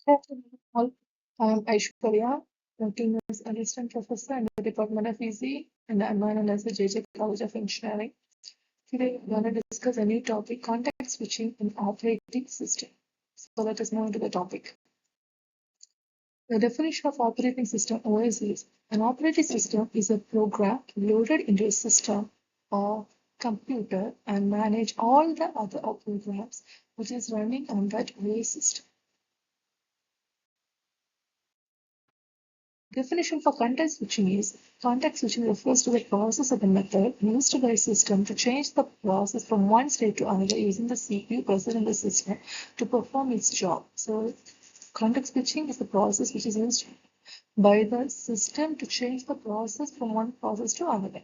Good afternoon all. I am Aishwarya, working as Assistant Professor in the Department of EC and I'm known as the JJ College of Engineering. Today, we're going to discuss a new topic, context switching in operating system. So let us move into the topic. The definition of operating system OS is an operating system is a program loaded into a system or computer and manage all the other programs which is running on that OS system. Definition for context switching is context switching refers to the process or the method used by a system to change the process from one state to another using the CPU present in the system to perform its job. So context switching is the process which is used by the system to change the process from one process to another.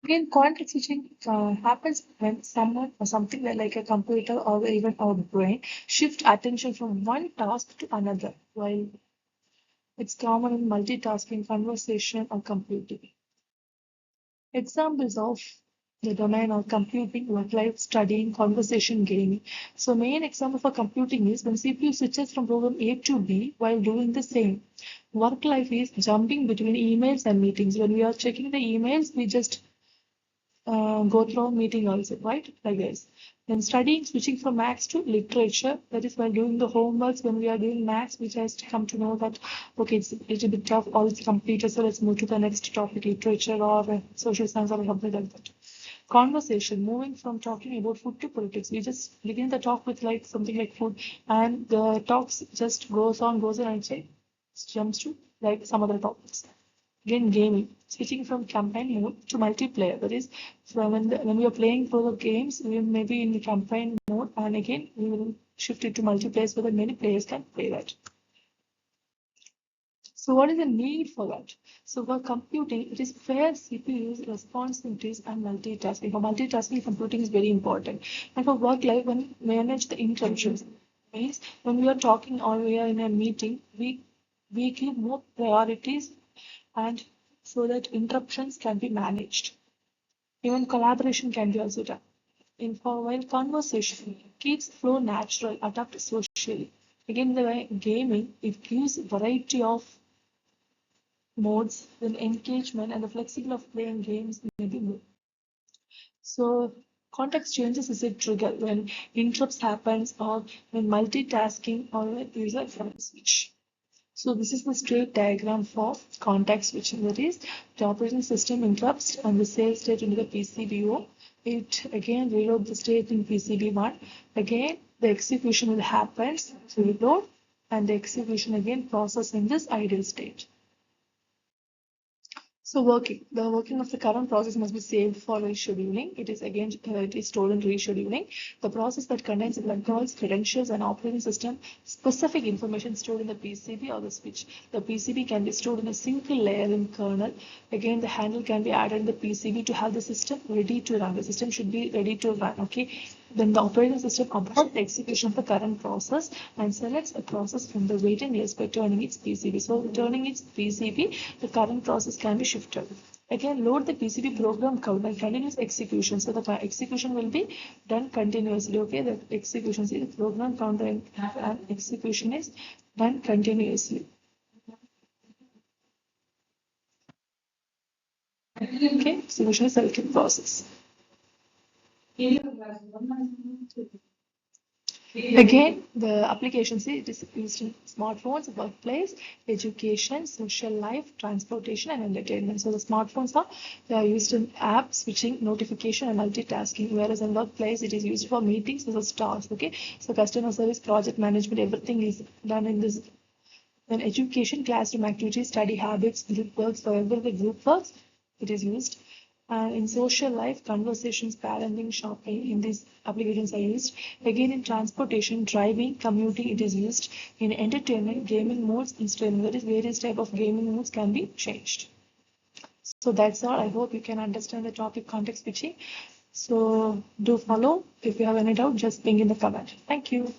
Again, context switching happens when someone or something like a computer or even our brain shift attention from one task to another while it's common in multitasking, conversation, or computing. Examples of the domain of computing, work life, studying, conversation, gaming. So main example for computing is when CPU switches from program A to B while doing the same. Work life is jumping between emails and meetings. When we are checking the emails, we just go through meeting also, right? Like this. Then studying, switching from maths to literature. That is while doing the homeworks. When we are doing maths, we just come to know that, okay, it's a little bit tough, all it's completed, so let's move to the next topic, literature or social science or something like that. Conversation, moving from talking about food to politics. We just begin the talk with like something like food, and the talks just goes on, and say jumps to like some other topics. Again, gaming, switching from campaign mode to multiplayer. That is, from when we are playing for the games, we may be in the campaign mode, and again, we will shift it to multiplayer so that many players can play that. So what is the need for that? So for computing, it is fair CPUs, responsibilities, and multitasking. For multitasking, computing is very important. And for work life, when manage the interruptions, means when we are talking or we are in a meeting, we give more priorities and so that interruptions can be managed. Even collaboration can be also done. In for while conversation keeps flow natural, adapt socially. Again, the way gaming, it gives variety of modes, then engagement and the flexibility of playing games may be more. So context changes is a trigger when interrupts happens or when multitasking or when user can switch. So this is the state diagram for context switching. That is, the operating system interrupts and the save state into the PCBO. It again reload the state in PCB1. Again, the execution will happen, reload, and the execution again process in this idle state. So the working of the current process must be saved for rescheduling. It is again it is stored in rescheduling. The process that contains the controls, credentials, and operating system specific information stored in the PCB or the switch. The PCB can be stored in a single layer in kernel. Again, the handle can be added in the PCB to have the system ready to run. The system should be ready to run. Okay. Then the operating system aborts the execution of the current process and selects a process from the waiting list by turning its PCB. So turning its PCB, the current process can be shifted. Again, load the PCB program count and continuous execution. So the execution will be done continuously. Okay, the execution, see the program counter and execution is done continuously. Okay, execution is a process. Again, the applications, it is used in smartphones, workplace, education, social life, transportation, and entertainment. So the smartphones they are used in app switching, notification, and multitasking. Whereas in workplace, it is used for meetings as tasks. Okay, so customer service, project management, everything is done in this. Then education, classroom activities, study habits, group works. However, the group works, it is used. And in social life, conversations, parenting, shopping, in these applications are used. Again, in transportation, driving, commuting, it is used. In entertainment, gaming modes, installing, that is various type of gaming modes can be changed. So that's all. I hope you can understand the topic context switching. So do follow. If you have any doubt, just ping in the comment. Thank you.